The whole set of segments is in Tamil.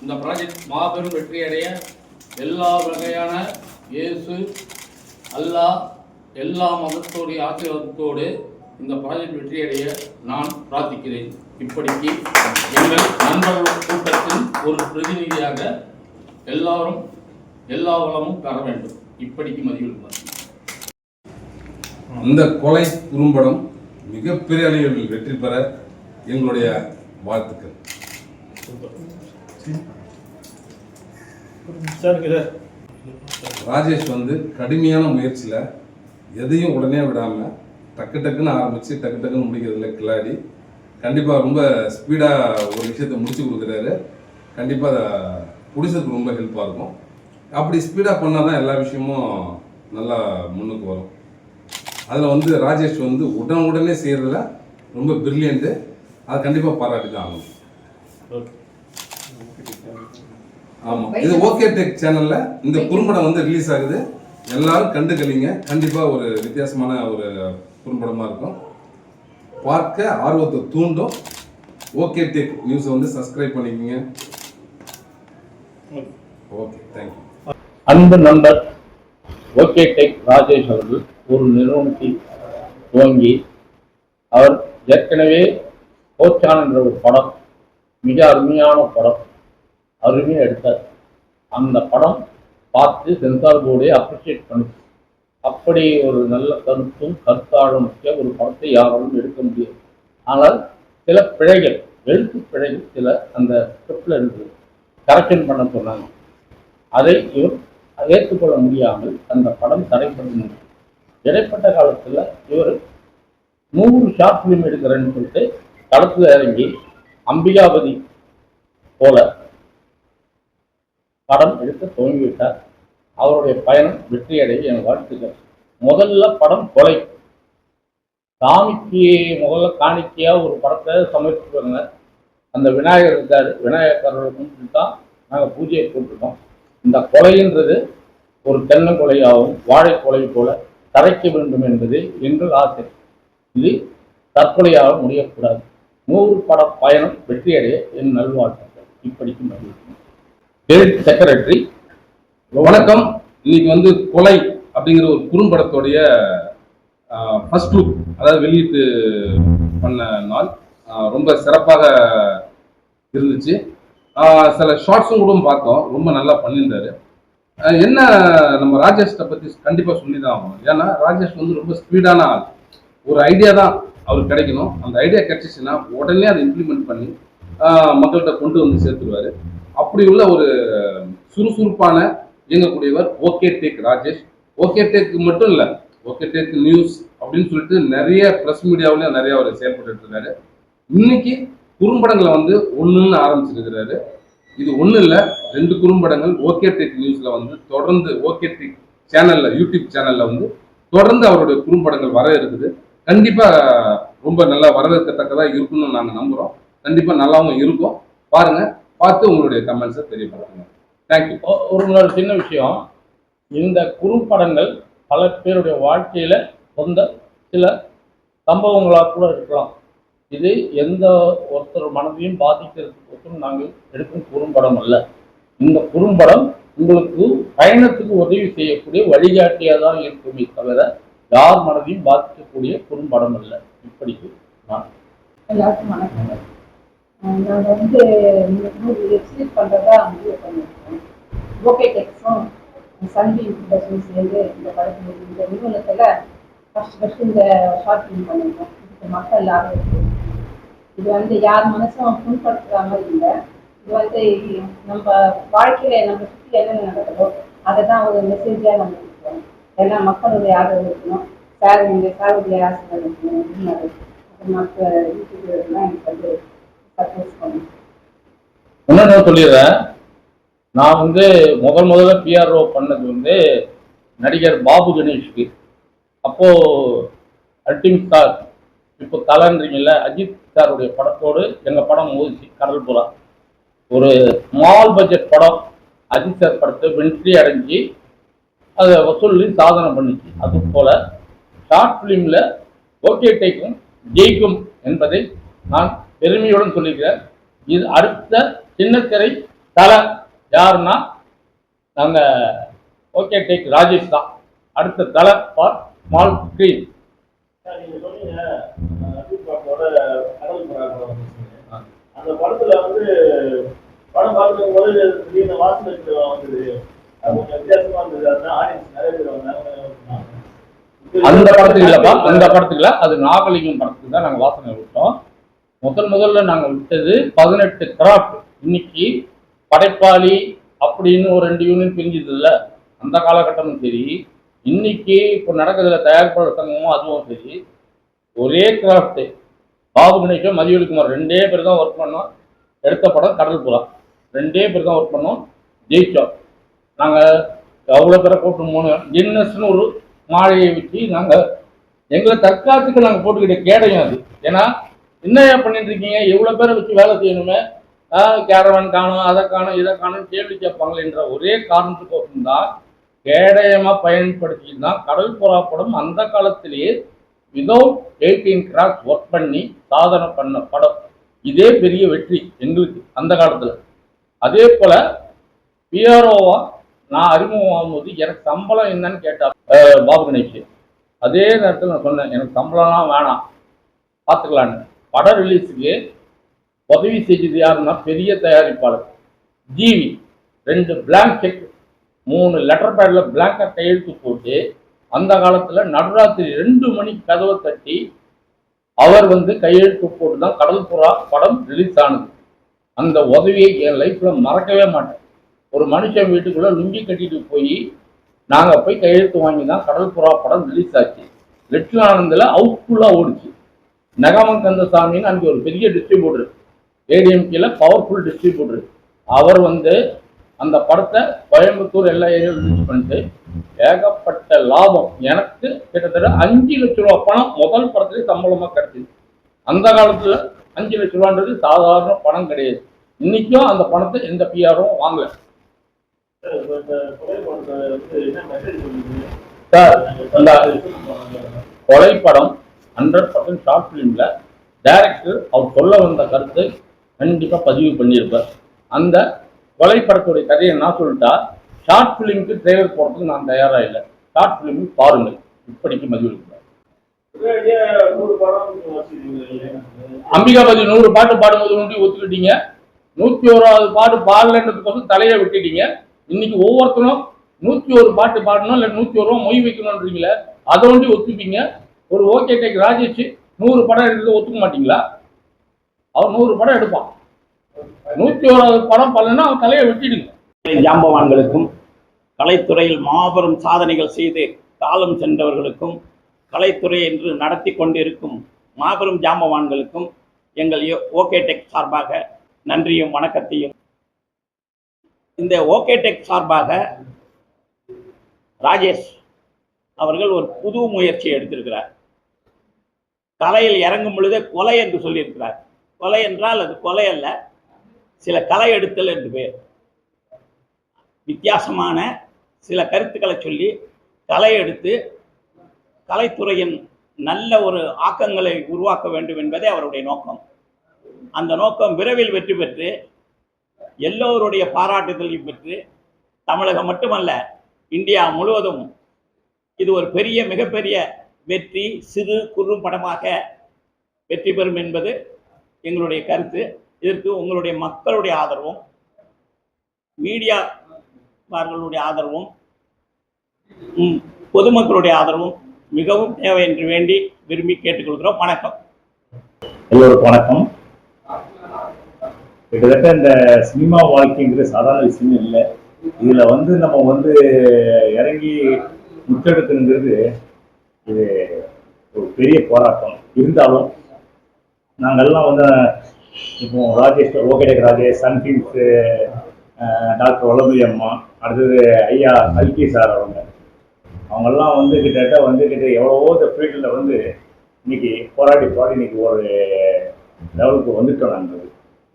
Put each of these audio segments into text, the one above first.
இந்த ப்ராஜெக்ட் மாபெரும் வெற்றியடைய எல்லா வகையான இயேசு அல்லாஹ் எல்லா மதத்தோடைய ஆசீர்வாதத்தோடு இந்த ப்ராஜெக்ட் வெற்றியடைய நான் பிரார்த்திக்கிறேன். இப்படிக்கு எங்கள் நண்பர்கள் கூட்டத்தின் ஒரு பிரதிநிதியாக எல்லாரும் எல்லா வளமும் பெற வேண்டும். இப்படிக்கு மதிப்பிடுவார். இந்த கொலை குறும்படம் மிகப்பெரிய அளவில் வெற்றி பெற எங்களுடைய வாழ்த்துக்கள். ராஜேஷ் கடுமையான முயற்சியில் எதையும் உடனே விடாமல் டக்குன்னு ஆரம்பித்து டக்குன்னு முடிக்கிறதுல கிளாடி கண்டிப்பாக ரொம்ப ஸ்பீடாக ஒரு விஷயத்தை முடிச்சு கொடுக்குறாரு. கண்டிப்பாக அதை பிடிச்சதுக்கு ரொம்ப ஹெல்ப்பாக இருக்கும். அப்படி ஸ்பீடாக பண்ணால் தான் எல்லா விஷயமும் நல்லா முன்னுக்கு வரும். அதில் ராஜேஷ் உடனே செய்கிறதுல ரொம்ப பிரில்லியண்ட்டு. அதை கண்டிப்பாக பாராட்டி தான் ஆகணும். ஆமாம், இது ஓகே டெக் சேனலில் இந்த குறும்படம் ரிலீஸ் ஆகுது. எல்லாரும் கண்டுகளிங்க. கண்டிப்பாக ஒரு வித்தியாசமான ஒரு குறும்படமாக இருக்கும். பார்க்க ஆர்வத்தை தூண்டும். ஓகே டெக் நியூஸை சப்ஸ்கிரைப் பண்ணிக்கோங்க. Okay, thank you. அன்பு நண்பர் ஓகே டெக் ராஜேஷ் அவர்கள் ஒரு நிறுவனத்தை துவங்கி அவர் ஏற்கனவே கோச்சான் என்ற ஒரு படம், மிக அருமையான படம், அருமையாக எடுத்தார். அந்த படம் பார்த்து சென்சார் போர்டே அப்ரிஷியேட் பண்ணுச்சு. அப்படி ஒரு நல்ல கருத்தாழம் முக்கிய ஒரு படத்தை யாராலும் எடுக்க முடியாது. ஆனால் சில பிழைகள், எழுத்து பிழைகள் சில அந்த ஸ்கிரிப்டில் இருந்தது, கரெக்ஷன் பண்ண சொன்னாங்க. அதை இவர் ஏற்றுக்கொள்ள முடியாமல் அந்த படம் தடைப்பட்டு இடைப்பட்ட காலத்தில் இவர் 100 ஷார்ட் ஃபிலிம் எடுக்கிறேன்னு சொல்லிட்டு களத்தில் இறங்கி அம்பிகாபதி போல படம் எடுக்க துவங்கிவிட்டார். அவருடைய பயணம் வெற்றியடைய என் வாழ்த்துக்கள். முதல்ல படம் கொலை. சாமிக்கு முதல்ல காணிக்கையாக ஒரு படத்தை சமர்ப்பிப்பாங்க. அந்த விநாயகர் இருக்கார், விநாயகரோட கும்பிட்டு தான் நாங்கள் பூஜையை போட்டுருக்கோம். இந்த கொலைன்றது ஒரு தென்னங்கொலையாகவும் வாழை கொலை போல கரைக்க வேண்டும் என்பது எங்கள் ஆசை. இது தற்கொலையாக முடியக்கூடாது. 100 பட பயணம் வெற்றியடைய என் நல்வாழ்த்துக்கள். இப்படிக்கு மகிழ்ச்சி. செக்ரட்டரி வணக்கம். இன்னைக்கு கொலை அப்படிங்கிற ஒரு குறும்படத்துடைய ஃபர்ஸ்ட் லுக், அதாவது வெளியீட்டு பண்ண நாள் ரொம்ப சிறப்பாக இருந்துச்சு. சில ஷார்ட்ஸும் கூட பார்த்தோம், ரொம்ப நல்லா பண்ணியிருந்தாரு. என்ன நம்ம ராஜேஷை பற்றி கண்டிப்பாக சொல்லி தான் ஆகணும். ஏன்னா ராஜேஷ் ரொம்ப ஸ்பீடான ஆள். ஒரு ஐடியா தான் அவருக்கு கிடைக்கணும். அந்த ஐடியா கிடைச்சிச்சுன்னா உடனே அதை இம்ப்ளிமெண்ட் பண்ணி மக்கள்கிட்ட கொண்டு சேர்த்துருவார். அப்படி உள்ள ஒரு சுறுசுறுப்பான இயங்கக்கூடியவர் okay tech Rajesh. Okay tech மட்டும் இல்லை, ஓகே டெக் நியூஸ் அப்படின்னு சொல்லிட்டு நிறைய ப்ரெஸ் மீடியாவிலையும் நிறைய அவர் செயல்பட்டு இருக்காரு. இன்னைக்கு குறும்படங்களை ஒன்றுன்னு ஆரம்பிச்சிருக்கிறாரு. இது ஒன்றும் இல்லை, 2 குறும்படங்கள் ஓகே டெக் நியூஸில் தொடர்ந்து ஓகே டெக் சேனலில், யூடியூப் சேனலில் தொடர்ந்து அவருடைய குறும்படங்கள் வர இருக்குது. கண்டிப்பாக ரொம்ப நல்லா வரவேற்கத்தக்கதாக இருக்குன்னு நாங்கள் நம்புகிறோம். கண்டிப்பாக நல்லாவும் இருக்கும். பாருங்கள், பார்த்து உங்களுடைய கமெண்ட்ஸை தெரியப்படுத்துங்க. தேங்க்யூ. ஒரு சின்ன விஷயம், இந்த குறும்படங்கள் பல பேருடைய வாழ்க்கையில் சொந்த சில சம்பவங்களாக கூட இருக்கலாம். இது எந்த ஒருத்தர் மனதையும் பாதிக்கிறதுக்கு நாங்கள் எடுக்கும் குறும்படம் அல்ல. இந்த குறும்படம் உங்களுக்கு பயணத்துக்கு உதவி செய்யக்கூடிய வழிகாட்டியாக தான் இருக்குமே தவிர யார் மனதையும் பாதிக்கக்கூடிய குறும்படம் அல்ல. இப்படிக்கு நான் எல்லாருக்கும் வணக்கம். நாங்கள் எக்ஸ்பிளைன் பண்ணுறதா முடிவு பண்ணியிருக்கோம். ஓகே டெக்ஸும் சன்டி இன்டர்நேஷனல் சேர்ந்து இந்த படத்தில் இந்த நிறுவனத்தில் ஃபஸ்ட்டு இந்த ஷார்ட் ஃபிலிம் பண்ணியிருக்கோம். இதுக்கு மக்கள் எல்லாரும் இருக்குது. இது யார் மனசும் புண்படுத்துகிற மாதிரி இல்லை. இது நம்ம வாழ்க்கையில் நம்ம சுற்றி என்னென்ன நடக்குதோ அதை தான் ஒரு மெசேஜாக நம்ம கொடுக்குறோம். ஏன்னா மக்களுடைய ஆதரவு இருக்கணும், சாருடைய ஆசீர்வாதம் இருக்கணும். அது மற்ற யூடியூப்லாம் எனக்கு சப்போர்ட் பண்ணணும். இன்னொன்று சொல்லிடுறேன். நான் முதல்ல பிஆர்ஓ பண்ணது நடிகர் பாபு கணேஷ்க்கு. அப்போது அல்டிமேட் ஸ்டார், இப்போ தலைன்றீங்கல்ல, அஜித் சாருடைய படத்தோடு எங்கள் படம் மோதிச்சு. கடல் புறா ஒரு ஸ்மால் பட்ஜெட் படம் அஜித் சார் படத்தை வெற்றி அடைஞ்சி அதை வசூலி சாதனை பண்ணிச்சு. அது போல் ஷார்ட் ஃபிலிமில் ஓகே டெக்கும் ஜெயிக்கும் என்பதை நான் பெருமையுடன் சொல்லிக்கிறேன். இது அடுத்த சின்னத்திரை தலை யாருன்னா நாங்க ஓகே டேக் ராஜேஷ் தான் அடுத்த தலை ஃபார் ஸ்மால் ஸ்கிரீன். அந்த படத்துல வந்து படம் பார்க்கும் போது திடீர்னு வாசலுக்கு வந்தது, அது கொஞ்சம் வித்தியாசமா இருந்தது. அதுதான் ஆடியன்ஸ் நிறைய பேர் வந்தாங்க. அந்த படத்துக்கு இல்லப்பா, அந்த படத்துக்கு இல்ல, அது நாகலிங்கம் படத்துக்கு தான் நாங்க வாசனை விட்டோம். முதல்ல நாங்க விட்டது 18 கிராஃப்ட். இன்னைக்கு படைப்பாளி அப்படின்னு ஒரு 2 யூனிட் பிரிஞ்சது இல்ல, அந்த காலகட்டமும் சரி, இன்னைக்கு இப்போ நடக்கிறதுல தயாரிப்பாளர் சங்கமும் அதுவும் சரி, ஒரே கிராஃப்ட். பாபு கணேஷும் மதியொலிக்குமார் 2 பேர் தான் ஒர்க் பண்ணோம். எடுத்த படம் கடல் புறா, 2 பேர் தான் ஒர்க் பண்ணோம், ஜெயிச்சோம். நாங்கள் அவ்வளோ பேரை கூட்டம் போனோம். கின்னஸ்னு ஒரு மாலையை வச்சு நாங்கள் எங்களை தற்காத்துக்கு நாங்கள் போட்டுக்கிட்ட கேடையும் அது. ஏன்னா என்னையா பண்ணிட்டு இருக்கீங்க, எவ்வளோ பேரை வச்சு வேலை செய்யணுமே, கேரவன் காணும், அதை காணும், இதை காணும் கேள்வி கேட்பாங்க என்ற ஒரே காரணத்துக்கு தான் கேடயமாக பயன்படுத்தி தான் கடல் புறா படம் அந்த காலத்திலேயே விதவுட் 18 கிராஃப்ட் ஒர்க் பண்ணி சாதனை பண்ண படம். இதே பெரிய வெற்றி எங்களுக்கு அந்த காலத்தில். அதே போல பிஆர்ஓவா நான் அறிமுகம் ஆகும்போது எனக்கு சம்பளம் என்னன்னு கேட்டார் பாபு கணேஷ். அதே நேரத்தில் நான் சொன்னேன் எனக்கு சம்பளம்லாம் வேணாம், பார்த்துக்கலான்னு. படம் ரிலீஸுக்கு உதவி செஞ்சது யாருன்னா பெரிய தயாரிப்பாளர் ஜிவி. 2 பிளாங்க் செக், 3 லெட்டர் பேடில் பிளாங்காக கையெழுத்து போட்டு அந்த காலத்தில் நடுராத்திரி 2 மணிக்கு கதவை தட்டி அவர் கையெழுத்து போட்டு தான் கடல் புறா படம் ரிலீஸ் ஆனது. அந்த உதவியை என் லைஃப்பில் மறக்கவே மாட்டேன். ஒரு மனுஷன் வீட்டுக்குள்ளே லுங்கி கட்டிட்டு போய் நாங்கள் போய் கையெழுத்து வாங்கி தான் கடல் புறா படம் ரிலீஸ் ஆச்சு. லிட்டில் ஆனந்தில் அவுட்ஃபுல்லாக ஓடிச்சு. நகமன் கந்தசாமின்னு அன்றைக்கி ஒரு பெரிய டிஸ்ட்ரிபியூட்டர், ஏடிஎம்கேல பவர்ஃபுல் டிஸ்ட்ரிபியூட்டர், அவர் அந்த படத்தை கோயம்புத்தூர் எல்லா ஏரியாவும் ரிலீஸ் பண்ணிட்டு ஏகப்பட்ட லாபம். எனக்கு கிட்டத்தட்ட 5 லட்ச ரூபா பணம் முதல் படத்துலேயே சம்பளமாக கிடைச்சிது. அந்த காலத்தில் 5 லட்ச ரூபான்றது சாதாரண பணம் கிடையாது. இன்னைக்கும் அந்த பணத்தை எந்த பிஆரும் வாங்கல. சார் அந்த கொலை படம் 100% ஷார்ட் ஃபிலிமில் டைரக்டர் அவர் சொல்ல வந்த கருத்தை கண்டிப்பாக பதிவு பண்ணியிருப்பார். அந்த கொலை படத்துடைய கதையை நான் சொல்லிட்டா ஷார்ட் ஃபிலிமுக்கு ட்ரெய்லர் போடுறதுக்கு நான் தயாராக இல்லை. ஷார்ட் ஃபிலிமுக்கு பாருங்கள், இப்படிக்கு மதிவு இருக்கிறார். அம்பிகாபதி 100 பாட்டு பாடும்போது ஒன்றி ஒத்துக்கிட்டீங்க, 101வது பாட்டு பாடலன்றதுக்கோசம் தலையை விட்டுட்டீங்க. இன்னைக்கு ஒவ்வொருத்தரும் 101 பாட்டு பாடணும், இல்லை 101 ரூபா மொய் வைக்கணும்ன்றீங்களே, அதை ஒன்றி ஒத்துப்பீங்க. ஒரு ஓகே டேக் ராஜேஷ் 100 படம் எடுத்து ஒத்துக்க மாட்டீங்களா? அவர் 100 படம் எடுப்பான், 101வது படம் பண்ணலன்னா அவன் தலையை வெட்டிடுங்க. ஜாம்பவான்களுக்கும் கலைத்துறையில் மாபெரும் சாதனைகள் செய்து காலம் சென்றவர்களுக்கும் கலைத்துறை என்று நடத்தி கொண்டிருக்கும் மாபெரும் ஜாம்பவான்களுக்கும் எங்கள் ஓகே டெக் சார்பாக நன்றியும் வணக்கத்தையும். இந்த ஓகே டெக் சார்பாக ராஜேஷ் அவர்கள் ஒரு புது முயற்சியை எடுத்திருக்கிறார். கலையில் இறங்கும் பொழுதே கொலை என்று சொல்லியிருக்கிறார். கொலை என்றால் அது கொலை அல்ல, சில கலை எடுத்தல் என்று பேர். வித்தியாசமான சில கருத்துக்களை சொல்லி கலை எடுத்து கலைத்துறையின் நல்ல ஒரு ஆக்கங்களை உருவாக்க வேண்டும் என்பதே அவருடைய நோக்கம். அந்த நோக்கம் விரைவில் வெற்றி பெற்று எல்லோருடைய பாராட்டுதலையும் பெற்று தமிழகம் மட்டுமல்ல இந்தியா முழுவதும் இது ஒரு பெரிய மிகப்பெரிய வெற்றி, சிறு குறு படமாக வெற்றி பெறும் என்பது எங்களுடைய கருத்து. இதற்கு உங்களுடைய மக்களுடைய ஆதரவும் மீடியாவார்களுடைய ஆதரவும் பொதுமக்களுடைய ஆதரவும் மிகவும் தேவை என்று வேண்டி விரும்பி கேட்டுக்கொள்கிறோம். வணக்கம். எல்லோருக்கும் வணக்கம். கிட்டத்தட்ட இந்த சினிமா வாழ்க்கைங்கிறது சாதாரண விஷயம் இல்லை. இதில் நம்ம இறங்கி முற்றெடுக்கணுங்கிறது இது ஒரு பெரிய போராட்டம். இருந்தாலும் நாங்கள்லாம் இப்போ Rajesh, okay tech Rajesh, Sunfills, doctor Valarmathi அம்மா, அடுத்தது ஐயா கல்கி சார், அவங்கெல்லாம் கிட்டத்தட்ட எவ்வளவோ இந்த ஃபீல்டில் இன்னைக்கு போராடி இன்னைக்கு ஒரு லெவலுக்கு வந்துட்டோம். நாங்கள்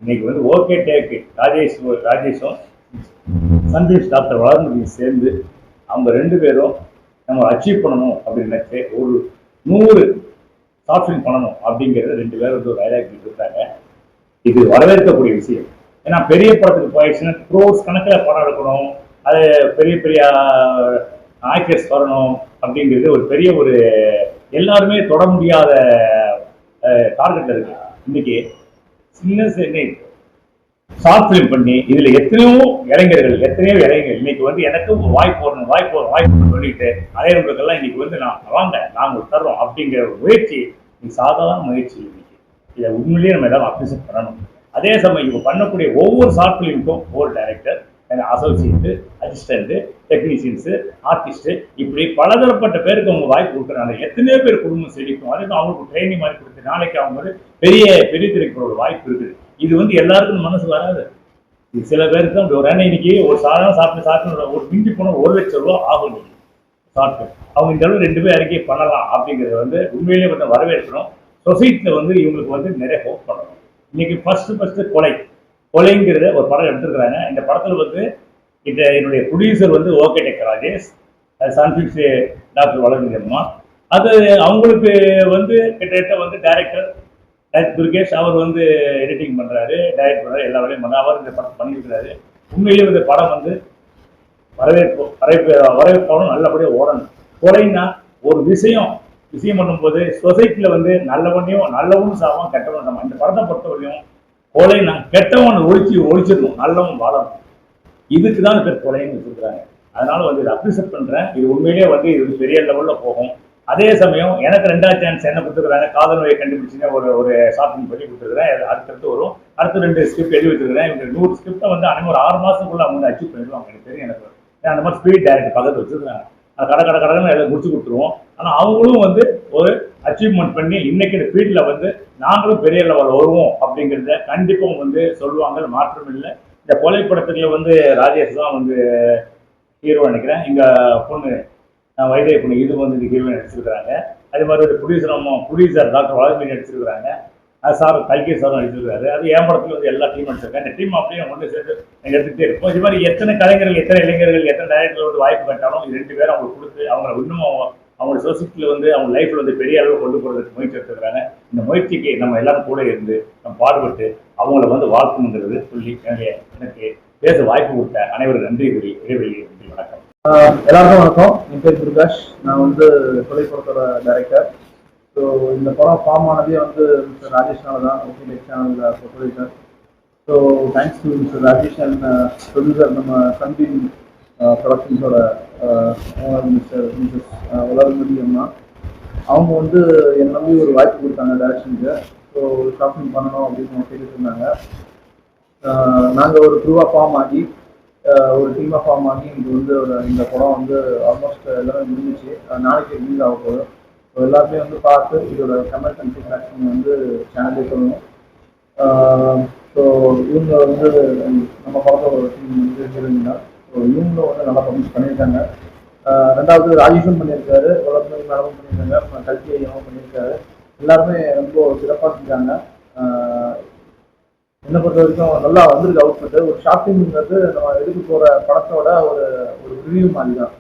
இன்னைக்கு ஓகே டேக் ராஜேஷும் சன்ஃபில்ஸ் டாக்டர் வளர்மதியும் சேர்ந்து அவங்க 2 பேரும் நம்ம அச்சீவ் பண்ணணும் அப்படின்னு ஒரு 100 ஷார்ட் ஃபிலிம் பண்ணணும் அப்படிங்கிறத 2 பேர் ஒரு டைலாக் இருக்காங்க. இது வரவேற்கக்கூடிய விஷயம். ஏன்னா பெரிய படத்துக்கு போயிடுச்சுன்னா க்ரோஸ் கணக்கில் படம் எடுக்கணும், அது பெரிய பெரிய ஆக்டர்ஸ் வரணும் அப்படிங்கிறது ஒரு பெரிய ஒரு எல்லாருமே தொட முடியாத டார்கெட்ல இருக்கு. இன்னைக்கு சின்ன ஷார்ட் ஃபிலிம் பண்ணி இதுல எத்தனையோ இளைஞர்கள் இன்னைக்கு வந்து எனக்கு வாய்ப்பு சொல்லிட்டு அலையவங்களுக்கெல்லாம் இன்னைக்கு வந்து நாங்கள் தர்றோம் அப்படிங்கிற ஒரு முயற்சி சாதாரண முயற்சி. இன்னைக்கு இதை உண்மையிலேயே நம்ம எல்லாரும் அப்ரிசியேட் பண்ணணும். அதே சமயம் இப்போ பண்ணக்கூடிய ஒவ்வொரு ஷார்ட் ஃபிலிமுக்கும் ஒவ்வொரு director, associate, assistant, technicians, artist, இப்படி பலதரப்பட்ட பேருக்கு அவங்க வாய்ப்பு கொடுக்குறாங்க. எத்தனையோ பேர் குடும்பம் செழிக்கும். அதுக்கு அவங்களுக்கு ட்ரைனிங் மாதிரி கொடுத்து நாளைக்கு அவங்க வந்து பெரிய திரைக்கு ஒரு வாய்ப்பு இருக்குது. இது வந்து எல்லாருக்கும் மனசு வராது. இது சில பேருக்கு தான் ஒரு இன்னைக்கு ஒரு சாதாரண சாப்பிட்டு ஒரு மிஞ்சி போன 1 லட்சம் ரூபா ஆகும் சாப்பிட்டு அவங்க இந்த அளவு 2 பேர் அறிக்கை பண்ணலாம் அப்படிங்கிறது வந்து உண்மையிலேயே கொஞ்சம் வரவேற்கணும். சொசைட்டியில் வந்து இவங்களுக்கு வந்து நிறைய ஹோப் பண்ணணும். இன்னைக்கு ஃபர்ஸ்ட் கொலைங்கிறத ஒரு படம் எடுத்துருக்குறாங்க. இந்த படத்தில் வந்து என்னுடைய ப்ரொடியூசர் வந்து okay tech Rajesh, Sunfix doctor Valarmathi அம்மா. அது அவங்களுக்கு வந்து கிட்டத்தட்ட வந்து டைரக்டர் துர்கேஷ் அவர் வந்து எடிட்டிங் பண்ணுறாரு, டைரக்ட் பண்ணுறாரு, எல்லா வேலையும் பண்ணுறாரு. அவர் இந்த படம் பண்ணியிருக்கிறாரு. உண்மையிலேயே இந்த படம் வந்து வரவேற்பாலும் நல்லபடியாக ஓடணும். கொலைன்னா ஒரு விஷயம் பண்ணும்போது சொசைட்டியில் வந்து நல்லவனும் சாவான், கெட்டவனும் சாவான். இந்த படத்தை பொறுத்தவரையும் கொலைனா கெட்டவன் ஒழிச்சிடணும், நல்லவன் வாழணும். இதுக்கு தான் பேர் கொலைன்னு வச்சுருக்குறாங்க. அதனால வந்து இதை அப்ரிசியேட் பண்ணுறேன். இது உண்மையிலேயே வந்து இது பெரிய லெவலில் போகும். அதே சமயம் எனக்கு 2வது சான்ஸ் என்ன கொடுத்துருக்காங்க, காதல் நோயை கண்டுபிடிச்சிங்க ஒரு ஷாப்பிங் பண்ணி கொடுத்துருக்குறேன். அடுத்தடுத்து வரும். அடுத்து 2 ஸ்கிரிப்ட் எழுதி வச்சுருக்கிறேன். இவங்க 100 ஸ்கிரிப்டை வந்து ஒரு 6 மாதத்துக்குள்ள அவங்க அச்சீவ் பண்ணிடுவாங்க. எனக்கு தெரியும். எனக்கு அந்த மாதிரி ஸ்பீட் டைரக்டர் பக்கத்தில் வச்சுருக்காங்க. கடை எல்லாம் முடிச்சு கொடுத்துருவோம். ஆனால் அவங்களும் வந்து ஒரு அச்சீவ்மெண்ட் பண்ணி இன்னைக்கு இந்த ஃபீல்டில் வந்து நாங்களும் பெரிய லெவலில் வருவோம் அப்படிங்கிறத கண்டிப்பாக வந்து சொல்லுவாங்க, மாற்றம் இல்லை. இந்த கொலைப்படத்துல வந்து ராஜேஷ் தான் வந்து ஹீரோ நினைக்கிறேன். எங்கள் பொண்ணு வைதேகி பொண்ணு இது வந்து இந்த ஹீரோயின் நடிச்சிருக்கிறாங்க. அதே மாதிரி ஒரு ப்ரொடியூசர் டாக்டர் வளர்மதி நடிச்சிருக்கிறாங்க. சார் கல்கி சாரும் நடிச்சிருக்காரு. அது என் படத்துல வந்து எல்லா டீம் நடிச்சிருக்காங்க. இந்த டீம் அப்படியே ஒன்று சேர்ந்து எடுத்துகிட்டே இருப்போம். இது மாதிரி எத்தனை கலைஞர்கள், எத்தனை இளைஞர்கள், எத்தனை டைரக்டர்கள் வந்து வாய்ப்பு கட்டாலும் இது 2 பேரும் அவங்களுக்கு கொடுத்து அவங்க இன்னும் அவங்க சொசைட்டியில் வந்து அவங்க லைஃப்ல வந்து பெரிய அளவு கொண்டு போகிறதுக்கு முயற்சி எடுத்துக்கிறாங்க. இந்த முயற்சிக்கு நம்ம எல்லாரும் கூட இருந்து நம்ம பாடுபட்டு அவங்கள வந்து வாழ்க்கணுங்கிறது சொல்லி எனக்கு பேச வாய்ப்பு கொடுத்த அனைவரும் நன்றி கூறி இடைவெளி. வணக்கம். எல்லாருக்கும் வணக்கம். என் பேர் துர்காஷ். நான் வந்து கொலைப்படத்தோட டைரக்டர். ஸோ இந்த படம் ஃபார்ம் ஆனதே வந்து மிஸ்டர் ராஜேஷ்னால தான், ஓகே டெக் சேனலில் producer. So thanks to mister Rajesh and producer நம்ம சன்பின் ப்ரொடக்ஷன்ஸோட மிஸ்ஸஸ் வளர்மதி அம்மா. அவங்க வந்து என்னை நம்பி ஒரு வாய்ப்பு கொடுத்தாங்க டைரக்ஷனுக்கு. ஸோ ஷாப்பிங் பண்ணணும் அப்படின்னு கேட்டுட்டு இருந்தாங்க. நாங்கள் ஒரு குரூவாக ஃபார்ம் ஆகி ஒரு டீமாக ஃபார்ம் ஆகி இது வந்து இந்த படம் வந்து ஆல்மோஸ்ட் எல்லாமே முடிஞ்சிச்சு. நாளைக்கு ரிலீஸ் ஆக போகுது. ஸோ எல்லாருமே வந்து பார்த்து இதோட கமெண்ட் அண்ட் ஃபீட்பேக் வந்து சேனலே சொல்லணும். ஸோ இவங்க வந்து நம்ம படத்தோட ஒரு டீம் வந்து ஹீரோயின் தான். ஸோ இவங்களும் வந்து நல்லா பப்ளிஷ் பண்ணியிருக்காங்க. 2வது ராஜேஷும் பண்ணியிருக்காரு, வளர்மதி மேடமும் பண்ணியிருக்காங்க, கல்கி ஐயாவும் பண்ணியிருக்காரு. எல்லாருமே ரொம்ப சிறப்பாக செஞ்சாங்க. என்னை பொறுத்த வரைக்கும் நல்லா வந்திருக்கு அவுட்புட்டு. ஒரு ஷாப்பிங்கிறது நம்ம எடுக்க போகிற படத்தோட ஒரு ரிவ்யூ மாதிரி தான்.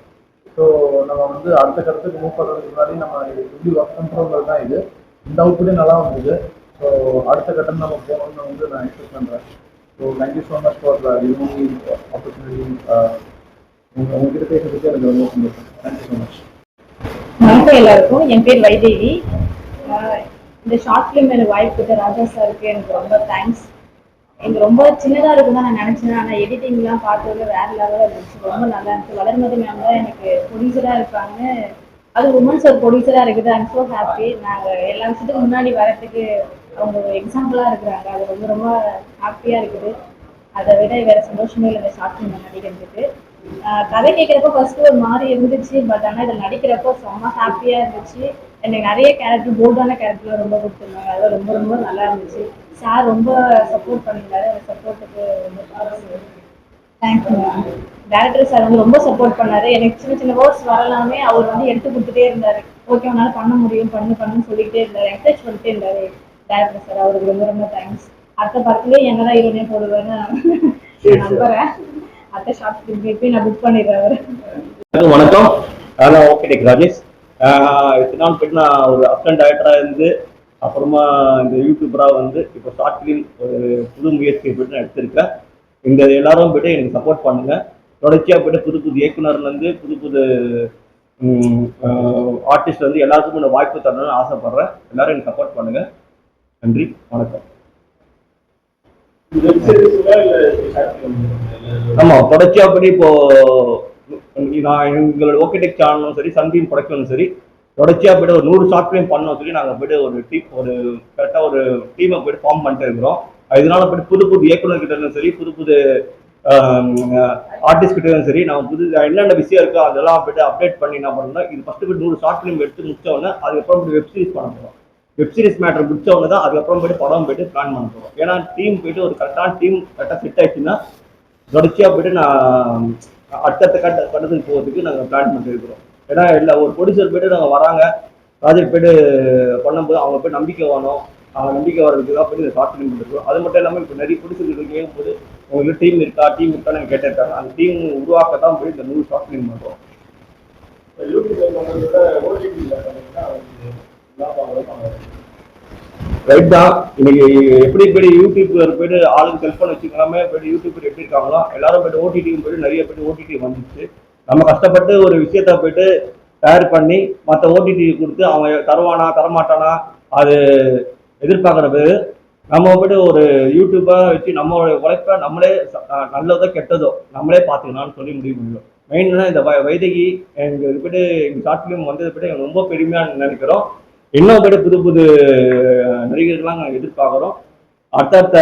ஸோ நம்ம வந்து அடுத்த கட்டத்துக்கு மூவ் பண்ணுறதுக்கு முன்னாடி நம்ம எப்படி ஒர்க் பண்ணுறோங்கிறது தான் இது. இந்த அவுட்புட்டே நல்லா வந்தது. ஸோ அடுத்த கட்டம் நம்ம போகணும்னு வந்து நான் எக்ஸ்பெக்ட் பண்ணுறேன். So thank you so much for giving opportunity. உங்ககிட்ட பேசுறதுக்கு எனக்கு ரொம்ப சந்தோஷம். Thank you so much. வணக்கம் எல்லாருக்கும். என் பேர் வைதேகி. இந்த ஷார்ட் ஃபிலிம் எனக்கு வாய்ப்பு கொடுத்த ராஜா சாருக்கு எனக்கு ரொம்ப தேங்க்ஸ். எனக்கு ரொம்ப சின்னதாக இருக்குன்னு தான் நான் நினச்சேன். ஆனால் எடிட்டிங்லாம் பார்த்தது வேறு லெவலில் இருந்துச்சு. ரொம்ப நல்லா இருந்துச்சு. வளர்மதி மேம் தான் எனக்கு ப்ரொடியூசராக இருப்பாங்க. அது உமன்ஸ் ஒரு ப்ரொடியூசராக இருக்குது. I'm so happy. நாங்கள் எல்லா விஷயத்துக்கும் முன்னாடி வரத்துக்கு அவங்க ஒரு எக்ஸாம்பிளாக இருக்கிறாங்க. அது ரொம்ப ரொம்ப ஹாப்பியாக இருக்குது. அதை விட வேறு சந்தோஷமே இல்லை இந்த ஷார்ட் ஃபிலிம் நடிக்கிறதுக்கு. கதை கேட்குறப்போ ஃபர்ஸ்ட்டு ஒரு மாதிரி இருந்துச்சு. பட் ஆனால் இதில் நடிக்கிறப்போ செம்ம ஹாப்பியாக இருந்துச்சு. எனக்கு நிறைய கேரக்டர், போல்டான கேரக்டர்லாம் ரொம்ப கொடுத்துருந்தாங்க. அதெல்லாம் ரொம்ப ரொம்ப நல்லா இருந்துச்சு. சார் ரொம்ப சப்போர்ட் பண்ணியிருந்தாரு. அந்த சப்போர்ட்டுக்கு ரொம்ப தேங்க்யூ. டேரக்டர் சார் வந்து ரொம்ப சப்போர்ட் பண்ணாரு. எனக்கு சின்ன சின்ன வேர்ட்ஸ் வரலாமே அவர் வந்து எடுத்து கொடுத்துட்டே இருந்தார். ஓகே உன்னால பண்ண முடியும், பண்ணுன்னு சொல்லிக்கிட்டே இருந்தார். என்கரேஜ் பண்ணிட்டே இருந்தார் டேரக்டர் சார். அவருக்கு ரொம்ப ரொம்ப தேங்க்ஸ். அடுத்த படத்துலேயே என்னதான் ஹீரோனே போடுவேன்னு நம்புறேன். அடுத்த ஷார்ட் ஃபிலிம் நான் புக் பண்ணிடுறேன். வணக்கம். நான் ஓகே டெக் ராஜேஷ். இத்தனை நாள் போய்ட்டு நான் ஒரு அசிஸ்டன்ட் டைரக்டராக இருந்து அப்புறமா இந்த யூடியூபராக வந்து இப்போ ஷார்ட் ஃபிலிம் ஒரு புது முயற்சியை போய்ட்டு நான் எடுத்திருக்கேன். இந்த எல்லாரும் போய்ட்டு எனக்கு சப்போர்ட் பண்ணுங்க. தொடர்ச்சியாக போய்ட்டு புது புது இயக்குனர்லேருந்து புது புது ஆர்டிஸ்ட் வந்து எல்லாருக்கும் இந்த வாய்ப்பு தரணும்னு ஆசைப்படுறேன். எல்லாரும் எனக்கு சப்போர்ட் பண்ணுங்க. நன்றி, வணக்கம். ஆமா, தொடர்ச்சியா படி இப்போ நான் எங்களோட ஓகேடெக் சேனலும் சரி, சன்டீம் ப்ரொடக்ஷனும் சரி, தொடர்ச்சியா போய்ட்டு ஒரு 100 ஷார்ட் ஃபிலிம் பண்ணோம் சொல்லி நாங்கள் போய்ட்டு ஒரு கரெக்டாக ஒரு டீமை போய்ட்டு ஃபார்ம் பண்ணிட்டு இருக்கிறோம். இதனால போய்ட்டு புது புது இயக்குநர்கிட்ட இருந்தாலும் சரி, புது புது ஆர்டிஸ்ட் கிட்ட இருந்தாலும் சரி, நம்ம புது என்னென்ன விஷயம் இருக்கோ அதெல்லாம் போய்ட்டு அப்டேட் பண்ணி என்ன பண்ணோம்னா, இது ஃபர்ஸ்ட் போய்ட்டு 100 ஷார்ட் ஃபிலிம் எடுத்து முடிச்சோடனே அதுக்கப்புறம் போய்ட்டு வெப் சீரிஸ் பண்ண போகிறோம். வெப் சீரிஸ் மேட்டர் முடிச்சவங்க தான் அதுக்கப்புறம் போய்ட்டு படம் போய்ட்டு பிளான் பண்ண போகிறோம். ஏன்னா டீம் போய்ட்டு ஒரு கரெக்டான டீம் கரெக்டாக செட் ஆயிடுச்சுன்னா தொடர்ச்சியாக போய்ட்டு நான் அடுத்தடுத்த கட்டத்துக்கு போகிறதுக்கு நாங்கள் பிளான் பண்ணிட்டு இருக்கிறோம். ஏன்னா இல்லை ஒரு ப்ரொடியூசர் போய்ட்டு நாங்கள் வராங்க ப்ராஜெக்ட் போய்ட்டு பண்ணும்போது அவங்க போய் நம்பிக்கை வேணும். அவங்க நம்பிக்கை வர்றதுக்கு தான் போய்ட்டு இந்த ஷார்ட் ஃபிலிம் பண்ணிருக்கோம். அது மட்டும் இல்லாமல் இப்போ நிறைய ப்ரொடியூசர்கள் கேட்கும்போது உங்களுக்கு டீம் இருக்கான்னு எனக்கு கேட்டிருக்காங்க. அந்த டீம் உருவாக்க தான் போய் இந்த 100 ஷார்ட் ஃபிலிம் பண்ணுறோம். ரைட் தான். இன்னைக்கு எப்படி போய்ட்டு யூடியூப்ல போய்ட்டு ஆளுக்கு செல்ஃபோன் வச்சுக்கலாமே போய்ட்டு யூடியூப்ல எப்படி இருக்காங்களோ எல்லாரும் போய்ட்டு ஓடிடியும் போய்ட்டு நிறைய போய்ட்டு ஓடிடி வந்துச்சு. நம்ம கஷ்டப்பட்டு ஒரு விஷயத்த போய்ட்டு தயார் பண்ணி மற்ற ஓடிடி கொடுத்து அவன் தருவானா தரமாட்டானா அது எதிர்பார்க்கறது. நம்ம போய்ட்டு ஒரு யூடியூப்பை வச்சு நம்மளோட உழைப்பை நம்மளே நல்லதோ கெட்டதோ நம்மளே பார்த்துக்கலாம்னு சொல்லி முடிவு பண்ணிடுவோம். மெயின்னா இந்த வைதகி எங்களுக்கு போய்ட்டு எங்கள் ஷார்ட் ஃபிலிம் வந்தது போய்ட்டு எங்களுக்கு ரொம்ப பெருமையாக நினைக்கிறோம். இன்னும் போய்ட்டு புது புது நடிகர்கள்லாம் நாங்கள் எதிர்பார்க்குறோம். அடுத்தடுத்த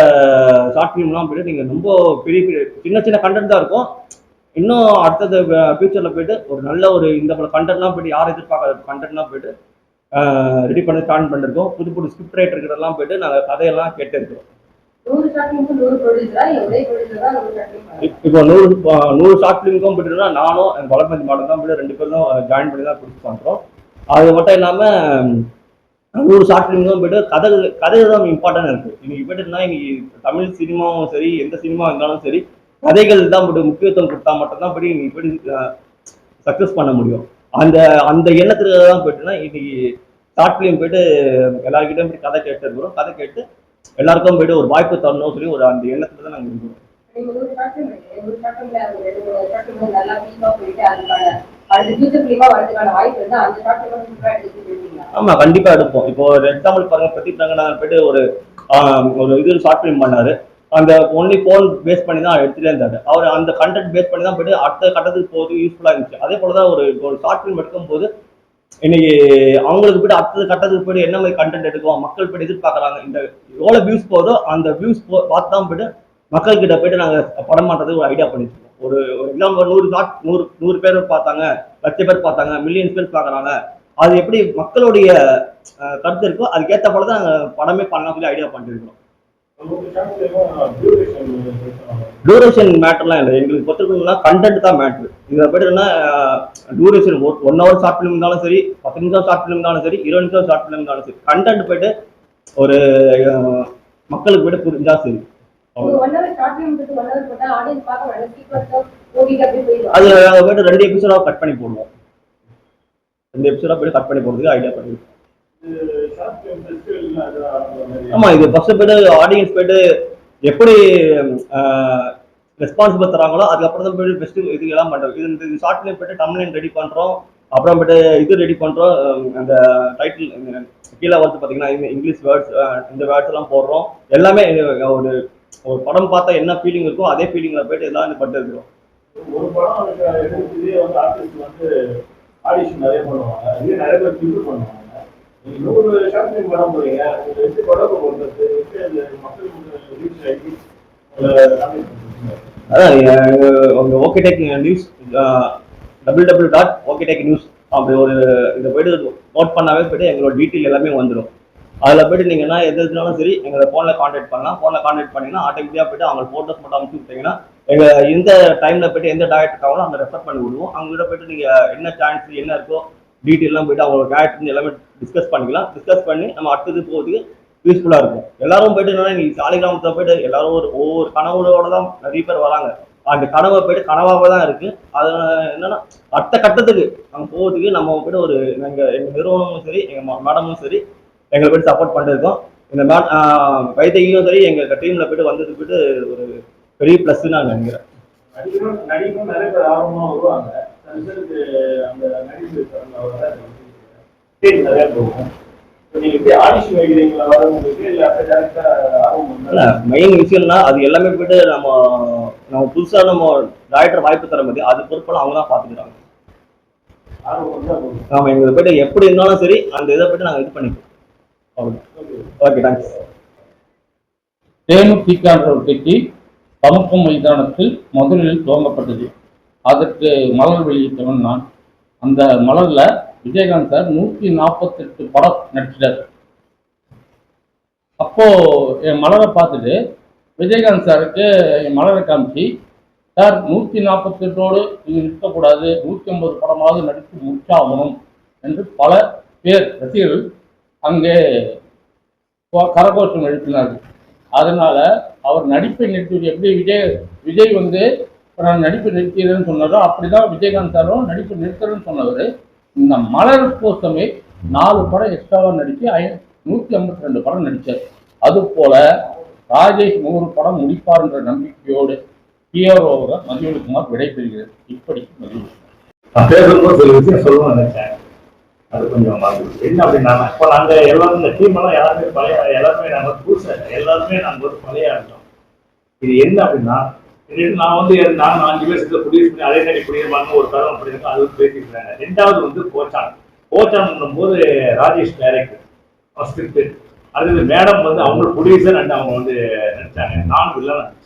ஷார்ட் ஃபிலிம்லாம் போய்ட்டு நீங்கள் ரொம்ப பெரிய பெரிய சின்ன கண்டென்ட் தான் இருக்கும். இன்னும் அடுத்தது ஃபியூச்சரில் போய்ட்டு ஒரு நல்ல ஒரு இந்த போல கண்டென்ட்லாம் போய்ட்டு யாரும் எதிர்பார்க்காத கண்டென்ட்லாம் போய்ட்டு ரெடி பண்ணி ஸ்டார்ட் பண்ணிருக்கோம். புது புது ஸ்கிரிப்ட் ரைட்டர்கிட்டலாம் போய்ட்டு நாங்கள் கதையெல்லாம் கேட்டு இருக்கிறோம். இப்போ 100 ஷார்ட் ஃபிலிமுக்கும் போய்ட்டுனா நானும் என் வளர்மதி மாடல் தான் போய்ட்டு 2 பேரும் தான் ஜாயின் பண்ணி தான் கொடுத்து பண்ணுறோம். அது மட்டும் இல்லாமல் 100 ஷார்ட் ஃபிலிமுக்கும் போய்ட்டு கதை தான் இம்பார்ட்டன்ட் இருக்குது. இன்னைக்கு போய்ட்டுனா இன்னைக்கு தமிழ் சினிமாவும் சரி, எந்த சினிமா இருந்தாலும் சரி, கதைகள் தான் போய்ட்டு முக்கியத்துவம் கொடுத்தா மட்டும்தான் போய்ட்டு இன்னைக்கு போய்ட்டு சக்ஸஸ் பண்ண முடியும். அந்த எண்ணத்துல தான் போய்ட்டுனா இன்னைக்கு ஷார்ட் ஃபிலிம் போய்ட்டு எல்லாருக்கிட்டையும் போய்ட்டு கதை கேட்டு இருக்கிறோம். கதை கேட்டு எல்லாருக்கும் போய்ட்டு ஒரு வாய்ப்பு தரணும் சொல்லி ஒரு அந்த எண்ணத்துல தான் நாங்கள் இருக்கிறோம். ஆமா, கண்டிப்பா எடுப்போம். இப்போ ஒரு எக்ஸாம்பிள் பாருங்க, பிரதீப் ரங்கநாதன் போய்ட்டு ஒரு இது ஷார்ட் ஃபிலிம் பண்ணாரு. அந்த ஒன்லி போன் பேஸ் பண்ணி தான் எடுத்துட்டே இருந்தாரு. அவர் அந்த கண்டென்ட் பேஸ் பண்ணி தான் போய்ட்டு அடுத்த கட்டத்துக்கு போகிறது யூஸ்ஃபுல்லாக இருந்துச்சு. அதே போல தான் ஒரு ஷார்ட் ஃபிலிம் எடுக்கும் போது இன்னைக்கு அவங்களுக்கு போய்ட்டு அடுத்த கட்டத்துக்கு போய்ட்டு என்ன மாதிரி கண்டென்ட் எடுக்கும் மக்கள் போய்ட்டு எதிர்பார்க்குறாங்க. இந்த எவ்வளோ வியூஸ் போதோ அந்த வியூஸ் பார்த்து தான் போய்ட்டு மக்கள்கிட்ட போய்ட்டு நாங்கள் படம் பண்ணுறதுக்கு ஒரு ஐடியா பண்ணிட்டு இருக்கோம். ஒரு எக்ஸாம்பிள் 100 பேர் பார்த்தாங்க, 1,00,000 பேர் பார்த்தாங்க, மில்லியன்ஸ் பேர் பார்க்குறாங்க. அது எப்படி மக்களுடைய கருத்து இருக்கோ அதுக்கேற்ற போல தான் நாங்கள் படமே பண்ணலாம் சொல்லி ஐடியா பண்ணிட்டு இருக்கோம். டியூரேஷன் மேட்டர்லாம் இல்லை. எங்களுக்கு பொறுத்தவரைக்கும்னா கண்டென்ட் தான் மேட்ரு. இதில் போய்ட்டுன்னா டியூரேஷன் 1 hour ஷார்ட் ஃபிலிம் இருந்தாலும் சரி, 10 நிமிஷம் ஷார்ட் ஃபிலிம் இருந்தாலும் சரி, 20 நிமிஷம் ஷார்ட் ஃபிலிம் இருந்தாலும் சரி, கண்டென்ட் போய்ட்டு ஒரு மக்களுக்கு போய்ட்டு புரிஞ்சா சரி. அது நாங்கள் போய்ட்டு 2 எபிசோடாக கட் பண்ணி போடுவோம். 2 எபிசோடாக போய்ட்டு கட் பண்ணி போடுறதுக்கு ஐடியா பண்ணிருக்கோம். ஆமா, இது ஃபர்ஸ்ட் போய்ட்டு ஆடியன்ஸ் போய்ட்டு எப்படி ரெஸ்பான்சிபிள் தராங்களோ அதுக்கப்புறம் தான் போய்ட்டு பெஸ்ட் இது எல்லாம் பண்றோம். இது ஷார்ட் ஃபிலிம் போய்ட்டு டம்ப்ளைன் ரெடி பண்றோம். அப்புறம் போய்ட்டு இது ரெடி பண்றோம். அந்த டைட்டில் கீழே வந்து பார்த்தீங்கன்னா இங்கிலீஷ் வேர்ட்ஸ், இந்த வேர்ட்ஸ் எல்லாம் போடுறோம். எல்லாமே ஒரு படம் பார்த்தா என்ன ஃபீலிங் இருக்கோ அதே ஃபீலிங்ல போய்ட்டு எல்லாம் பண்ணிட்டு இருக்கிறோம். ஒரு படம் வந்து ஆர்டிஸ்ட் வந்து ஆடிஷன் நிறைய பண்ணுவாங்க, நிறைய பேர் பிரிவு பண்ணுவாங்க. 100 ஷார்ட் ஃபிலிம் படம் போறீங்க, எப்படி படம் பண்ணுறது, மக்களுக்கு ரீச் ஆகி அதான் உங்க ஓகேடெக் நியூஸ் www.okteknews அப்படி ஒரு இதை போய்ட்டு நோட் பண்ணாவே போய்ட்டு எங்களோட டீட்டெயில் எல்லாமே வந்துடும். அதில் போய்ட்டு நீங்கன்னா எதுனாலும் சரி எங்களை ஃபோனில் கான்டாக்ட் பண்ணலாம். ஃபோனில் கான்டாக்ட் பண்ணிங்கன்னா ஆட்டோமேட்டிக்காக போய்ட்டு அவங்க ஃபோட்டோஸ் மட்டும் அமைச்சு விட்டீங்கன்னா எங்கள் எந்த டைமில் போய்ட்டு எந்த டயட் இருக்காங்களோ அங்கே ரெஃபர் பண்ணி விடுவோம். அவங்ககிட்ட போய்ட்டு நீங்கள் என்ன சான்ஸ் என்ன இருக்கோ டீட்டெயிலாம் போய்ட்டு அவங்களோட டயட் எல்லாமே டிஸ்கஸ் பண்ணிக்கலாம். டிஸ்கஸ் பண்ணி நம்ம அடுத்தது போகிறதுக்கு யூஸ்ஃபுல்லாக இருக்கும். எல்லாரும் போய்ட்டு என்னன்னா இன்னைக்கு சாலிகிராமத்தில் போய்ட்டு எல்லாரும் ஒவ்வொரு கனவோட தான் நிறைய பேர் வராங்க. அந்த கனவை போய்ட்டு கனவாக தான் இருக்கு. அது என்னன்னா அடுத்த கட்டத்துக்கு நம்ம போகிறதுக்கு நம்ம போய்ட்டு எங்கள் நிறுவனமும் சரி, எங்கள் மேடமும் சரி, எங்களை போயிட்டு சப்போர்ட் பண்ணிருக்கோம். இந்த வைத்தியும் சரி எங்க டீம்ல போயிட்டு வந்தது போயிட்டு ஒரு பெரிய பிளஸ் நான் நினைக்கிறேன். நடிகரும் நிறைய பேர் ஆர்வமா வருவாங்க. அந்த நடிப்பு நிறைய போகும். நீங்க எப்படி ஆடிஷன் வைக்கிறீங்களா வரவங்களுக்கு இல்ல டேரக்டா ஆர்வம்? இல்ல மெயின் விஷயம்னா அது எல்லாமே போயிட்டு நம்ம புதுசா நம்ம டைரக்டர் வாய்ப்பு தர மாதிரி அது பொறுப்பெல்லாம் அவங்க தான் பாத்துக்கிறாங்க. ஆமா, எங்களுக்கு போயிட்டு எப்படி இருந்தாலும் சரி அந்த இதை போயிட்டு நாங்க இது பண்ணிப்போம். Okay, thanks. தேமுதிக என்ற ஒரு கட்சி சமூகம் மைதானத்தில் முதலில் துவங்கப்பட்டது. அதற்கு மலர் வெளியிட்டவன் நான். அந்த மலர்ல விஜயகாந்த் சார் 148 படம் நடிச்சிட்டார். அப்போ என் மலரை பார்த்துட்டு விஜயகாந்த் சாருக்கு என் மலரை காமிச்சு, சார் 148ஓடு இது நிற்கக்கூடாது, 150 படமாவது நடித்து முடிச்சாகணும் என்று பல பேர் ரசிகர்கள் அங்கே கரகோஷம் எழுப்பினார்கள். அதனால அவர் நடிப்பை நிறுத்தி எப்படி விஜய் வந்து நான் நடிப்பை நிறுத்திடுறேன்னு சொன்னாரோ அப்படிதான் விஜயகாந்த் சாரும் நடிப்பை நிறுத்துறேன்னு சொன்னவர் இந்த மலர் கோசமே 4 படம் எக்ஸ்ட்ராவாக நடித்து 152 படம் நடித்தார். அது போல ராஜேஷ் 100 படம் முடிப்பார் என்ற நம்பிக்கையோடு பிஆர்ஓவாக மதிவெளிக்குமார் விடைபெறுகிறது. இப்படிக்கு மதிவெளி நான் பேசும்போது சில விஷயம் சொல்லணும்னு நினைச்சேன். அது கொஞ்சம் என்ன அப்படின்னா, இப்போ நாங்கள் எல்லாரும் இந்த டீம் எல்லாம் எல்லாருமே நாங்கள் புதுசாக எல்லாருமே நாங்கள் ஒரு பழைய ஆகிட்டோம். இது என்ன அப்படின்னா, நான் வந்து நான் 5 பேர் சேர்த்து குடியிருப்பு அதே மாதிரி குடியிருப்பாங்க ஒரு தரம் பண்ணியிருக்கோம். அது வந்து பேசிக்கிறாங்க. 2வது வந்து கோச்சான் போது ராஜேஷ் டைரக்டர் ஸ்கிரிப்ட், அது மேடம் வந்து அவங்களோட ப்ரொடியூசர் அண்ட் அவங்க வந்து நடிச்சாங்க. நான் வில்லன் நடிச்சேன்.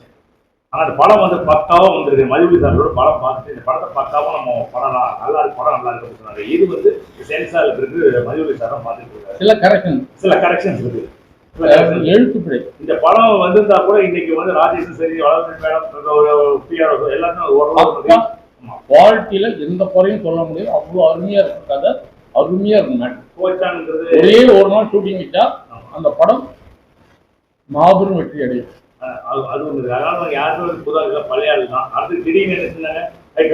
ஆனால் அந்த படம் வந்து பக்காவாக வந்துருக்கு. மதிவெளி சாரோட படம் பார்த்துட்டு இந்த படத்தை பக்காவாக நம்ம பண்ணலாம், நல்லா இருக்கு, படம் நல்லா இருக்கு சொன்னாங்க. இது வந்து சென்சார்ல இருக்கு. மதிவெளி சாரம் பார்த்துட்டு இருக்காரு. சில கரெக்ஷன்ஸ் இருக்கு. எழுத்துப்பிழை. இந்த படம் வந்திருந்தா கூட இன்னைக்கு வந்து ராஜேஷ் சரி பிஆர்ஓ எல்லாருமே குவாலிட்டியில எந்த குறையும் சொல்ல முடியும். அவ்வளோ அருமையா இருக்கு கதை, அருமையா இருக்கும். ஒரே ஒரு நாள் ஷூட்டிங் வச்சா அந்த படம் மாபெரும் வெற்றி அடையும். அது ஒன்று. அதனால யாருமே புதாக பழைய ஆள் தான். அடுத்து திடீர்னு என்ன சொன்னாங்க,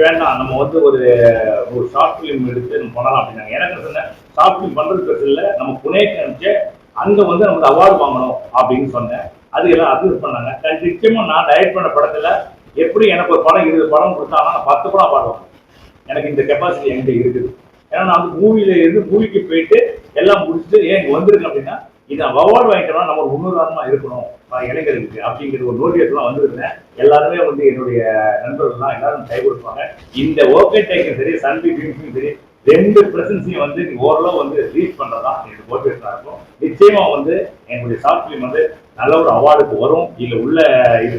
வேண்டாம் நம்ம வந்து ஒரு ஷார்ட் ஃபிலிம் எடுத்து நம்ம பண்ணலாம் அப்படின்னாங்க. எனக்கு சொன்னேன், ஷார்ட் ஃபிலிம் பண்றது பிரச்சனை இல்லை, நம்ம புனேக்கு அனுப்பிச்சு அங்க வந்து நமக்கு அவார்டு வாங்கணும் அப்படின்னு சொன்னேன். அது எல்லாம் அப்யூஸ் பண்ணாங்க. நிச்சயமா நான் டைரக்ட் பண்ண படத்துல எப்படி எனக்கு ஒரு படம் 20 படம் கொடுத்தாங்கன்னா நான் 10 படம் பாடுவேன். எனக்கு இந்த கெப்பாசிட்டி என்கிட்ட இருக்குது. ஏன்னா நான் வந்து மூவிக்கு போயிட்டு எல்லாம் முடிச்சுட்டு ஏன் வந்திருக்கேன் அப்படின்னா, இதை அவார்டு வாங்கிட்டோம்னா நம்ம ஒரு முன்னுதாரணமா இருக்கணும் இளைஞர்களுக்கு அப்படிங்கிற ஒரு நோட்டிஃபிகேஷன் வந்திருந்தேன். எல்லாருமே வந்து என்னுடைய நண்பர்கள்லாம் எல்லாரும் கை கொடுப்பாங்க. இந்த ஓகே டேக்கும் சரி, சன் டிவிக்கும் சரி, 2 பிரசன்ஸையும் வந்து ஓரளவு வந்து ரீச் பண்றதா எனக்கு மோட்டிவேஷனா இருக்கும். நிச்சயமா வந்து என்னுடைய ஷார்ட் ஃபிலிம் வந்து நல்ல ஒரு அவார்டுக்கு வரும். இதுல உள்ள இது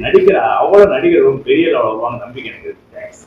நடிக்கிற அவ்வளவு நடிகர்களும் பெரிய லெவலில் வருவாங்க நம்பிக்கை எனக்கு இருக்கு. தேங்க்ஸ்.